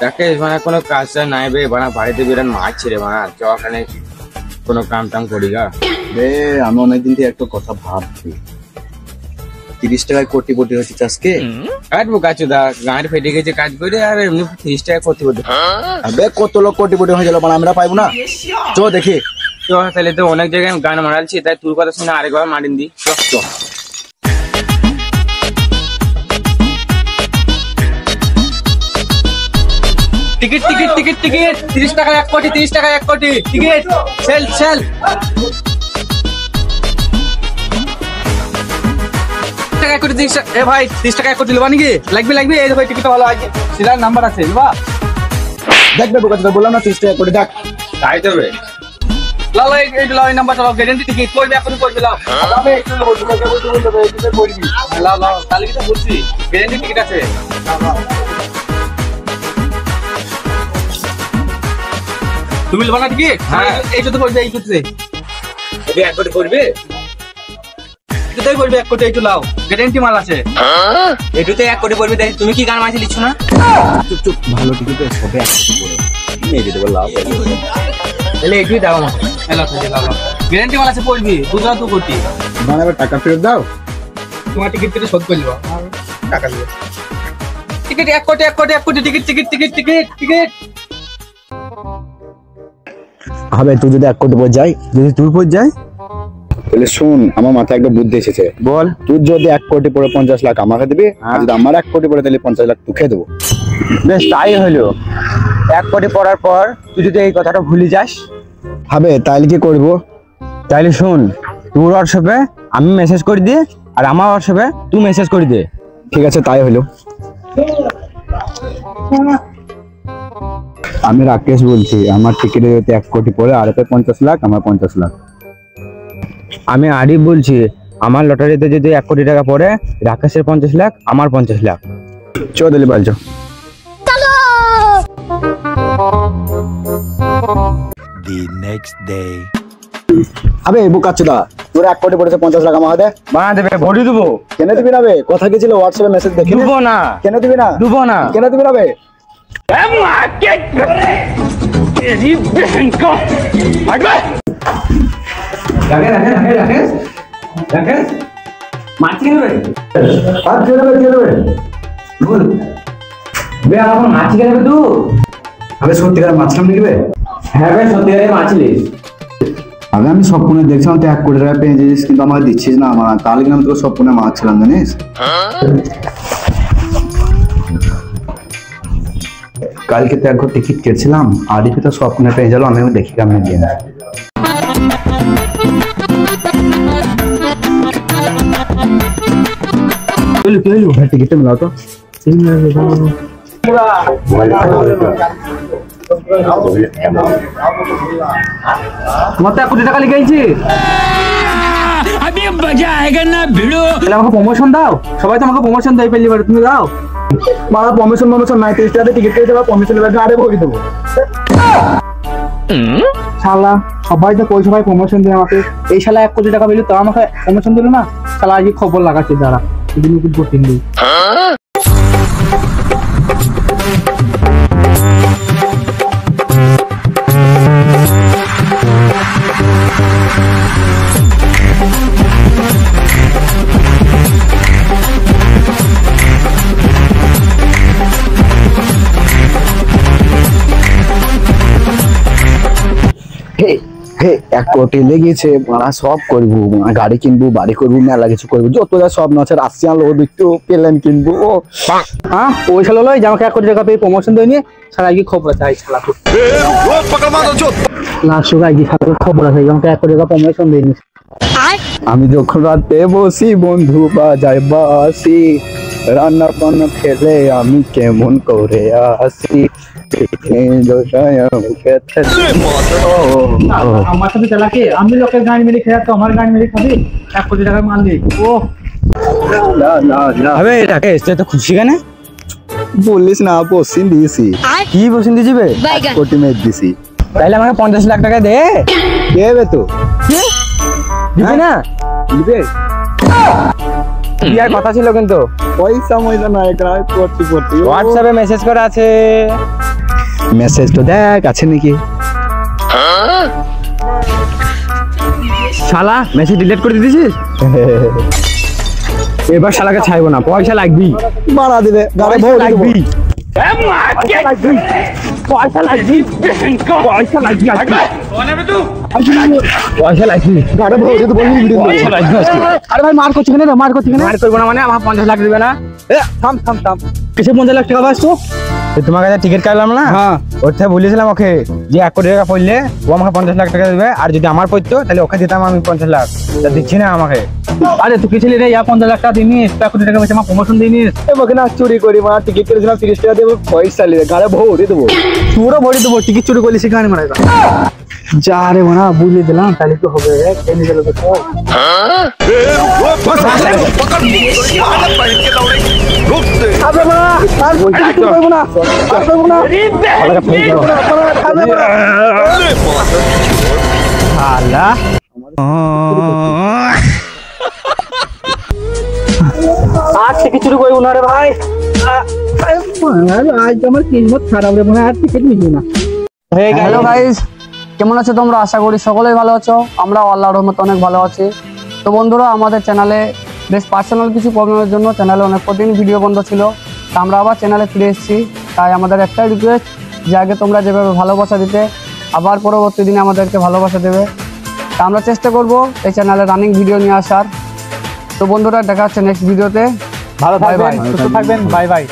রাকেশ মানে কোনো কাজটা নাই বে বানা বাড়িতে বিরাট মাছ রে বানা ওখানে কোনো কাম টাম করি গা রে আমি অনেকদিন থেকে একটা কথা ভাবছি 30 টাকায় কোটি কোটি হচ্ছে আজকে কাটবো কাচু দা গাঁড় ফেটে গেছে কাজ করে আর এমনি 30 টাকা কোটি কোটি আবে কত লোক কোটি কোটি হয়ে গেল মানে আমরা পাইবো না চ দেখি তো তাহলে তো অনেক জায়গায় গান মারালছি তাই তোর কথা শুনে আরেকবার মারিন দি চ টিকিট টিকিট টিকিট টিকিট 30 টাকা 1 কোটি 30 টাকা 1 কোটি টিকিট সেল সেল টাকা 1 কোটি 30 এ ভাই 30 টাকা 1 কোটি লবা নাকি লাগবে লাগবে এই ভাই টিকিট ভালো আছে সিলার নাম্বার আছে লবা দেখ বে কথা বললাম না 30 টাকা কোটি দেখ তাই দেবে লাও এই লাও এই নাম্বার চালাও গ্যারান্টি টিকিট করবে এখন করবে লাও আমি একটু বলতে এটা করবি লাও লাও তাহলে কি তো বলছি গ্যারান্টি টিকিট আছে তুমি লবা না টিকিট হ্যাঁ এইটা তো করবে এইটা তে এই 1 কোটি করবে এটাই করবে 1 কোটি এইটা লাও গ্যারান্টি মাল আছে এটাতে 1 কোটি করবে তাই তুমি কি গান মাঝে লিখছো না চুপ চুপ ভালো টিকিট সবে 1 কোটি করে মেরে দেব লাভ তাহলে এইটাই দাও আমাকে হ্যালো তাহলে লাও গ্যারান্টি মাল আছে করবি 2 কোটি মানে আবার টাকা ফেরত দাও তোমার টিকিট কেটে শোধ করে লিবা টাকা দিও টিকিট 1 কোটি 1 কোটি 1 কোটি ticket ticket ticket ticket ticket হবে তুই যদি 1 কোটি পর যাই যদি তুই পর যাই তাহলে শুন আমার মাথায় একটা বুদ্ধি এসেছে বল তুই যদি 1 কোটি পরে 50 লাখ আমাকে দিবি আর যদি আমার 1 কোটি পরে তাহলে 50 লাখ তোকে দেবো বেশ তাই হলো 1 কোটি পড়ার পর তুই যদি এই কথাটা ভুলে যাস হবে তাহলে কি করব তাইলে শুন তোর হোয়াটসঅ্যাপে আমি মেসেজ করে দিই আর আমার হোয়াটসঅ্যাপে তুই মেসেজ করে দে ঠিক আছে তাই হলো আমি রাকেশ বলছি আমার টিকিটে যদি 1 কোটি পরে আর 50 লাখ আমার 50 লাখ আমি আরিফ বলছি আমার লটারিতে যদি 1 কোটি টাকা পড়ে রাকেশের 50 লাখ আমার 50 lakh Chowdhury বালছো The next day. আবে বুকাচ্চুদা তোর 1 কোটি পড়েছে 50 লাখ আমাকে দে বানা দেবে ভরি দেবো কেন দিবি না বে কথা কি ছিল হোয়াটসঅ্যাপে মেসেজ দেখি দেবো না কেন দিবি না দেবো না কেন দিবি না বে আবে সত্যিকার মাছলাম নাকি বে হ্যাঁ ভাই সত্যিকারে মাছলি আগে আমি স্বপ্নে দেখছিলাম তুই 1 কোটি টাকা পেয়ে যাচ্ছিস কিন্তু আমাকে দিচ্ছিস না আমার তাহলে কিন্তু আমি তোকে স্বপ্নে মারছিলাম জানিস কালকে তো একবার টিকিট কেটেছিলাম আরিফে তো স্বপ্নে পেয়ে গেল আমি দেখি কেমন দিয়ে টিকিটটা মিলাও তো তোমার তো 1 কোটি টাকা লিখেছি अभी मजा आएगा ना भिड़ो। আমাকে প্রমোশন দাও সবাই তো আমাকে প্রমোশন দেয় পেলি বারে তুমি দাও মারা প্রমোশন নাই 30 টাকা টিকিট কেটে যাবে প্রমোশন লাগবে আরে ভরি দেবো শালা সবাই তো কই সবাই প্রমোশন দেয় আমাকে এই শালা 1 কোটি টাকা পেলি তো আমাকে প্রমোশন দিল না শালা আজকে খবর লাগাচ্ছে দাঁড়া এদিন নতুন করতে দিই হে 1 কোটি লেগেছে মারা সব করবো গাড়ি কিনবো বাড়ি করবো মেলা কিছু করবো যত যা সব আছে রাশিয়ান লোক একটু প্লেন কিনবো হ্যাঁ ওই শালা লয় যে আমাকে 1 কোটি টাকা পেয়ে প্রমোশন দেয়নি শালা কি খবর আছে এই শালা না সুগাই কি শালা খবর আছে আমাকে 1 কোটি টাকা প্রমোশন দেয়নি আমি যখন রাতে বসি বন্ধু বাজায় বাসি রান্না বান্না ফেলে আমি কেমন করে আসি আমার সাথে চালাকে আমি লোকের গান মিলে খেয়ে তো আমার গান মিলে খাবি 1 কোটি টাকা মাল দিই ও আবে রাকেশ তুই তো খুশি কেন বলিস না পছন্দ দিয়েছি কি পছন্দ দিবে 1 কোটি মেয়ে দিছি তাহলে আমাকে 50 লাখ টাকা দে দেবে তো দিবি না দিবে ইয়ার কথা ছিল কিন্তু পয়সা ময়সা না এটা করতে হোয়াটসঅ্যাপে মেসেজ করা আছে মেসেজ তো দেখ আছে নাকি। শালা মেসেজ ডিলিট করে দিয়েছিস? এবার শালাকে ছাইবো না, পয়সা লাগবি। মারা দিবে গাড়ি ভরে লাগবি, পয়সা লাগবি পয়সা লাগবি গাড়ি ভরে দিতে বলবি ভিডিও আরে ভাই মার করছি কেন রে? মার করছি কেন? মার করবো না মানে আমার 50 লাখ দিবে না? থাম থাম থাম, কিসে 50 লাখ টাকা পাস তো? তোমার কাছে টিকিট কাটলাম না, হ্যাঁ ওর থেকে বলেছিলাম ওকে যে 1 কোটি টাকা পড়লে ও আমাকে 50 লাখ টাকা দেবে, আর যদি আমার পড়তো তাহলে ওকে দিতাম আমি 50 লাখ। তা দিচ্ছি না আমাকে। আরে তুই কি ছিলি রে? 50 লাখ টাকা দিনিস, 1 কোটি টাকা বেশি আমার প্রমোশন দিনিস। আমাকে না চুরি করি মা, টিকিট কেটেছিলাম 30 টাকা দেবো, পয়সা নিয়ে গাড়ি ভরে দেবো। তোরও ভরি দেবো, টিকিট চুরি করলি সেখানে মারা যা রে মানা বুঝিয়ে দিলাম, তাহলে কি হবে রে? কেন গেল তো সব আবে মা, আর কিছু করব না, আর করব না। শালা আর টিকিট চুরি করবো না রে ভাই। আজ আমার কিসমত খারাপ রে, মনে আর টিকিট নিবি না। হ্যালো গাইস, কেমন আছো তোমরা? আশা করি সকলেই ভালো আছো। আমরা আল্লাহর রহমতে অনেক ভালো আছি। তো বন্ধুরা, আমাদের চ্যানেলে বেশ পার্সোনাল কিছু প্রবলেমের জন্য চ্যানেলে অনেক কদিন ভিডিও বন্ধ ছিল। তা আমরা আবার চ্যানেলে ফিরে এসেছি। তাই আমাদের একটাই রিকোয়েস্ট যে আগে তোমরা যেভাবে ভালোবাসা দিতে, আবার পরবর্তী দিনে আমাদেরকে ভালোবাসা দেবে। তা আমরা চেষ্টা করব এই চ্যানেলে রানিং ভিডিও নিয়ে আসার। তো বন্ধুরা, দেখা হচ্ছে নেক্সট ভিডিওতে। ভালো Bye bye. থাকবেন, সুস্থ থাকবেন, বাই বাই।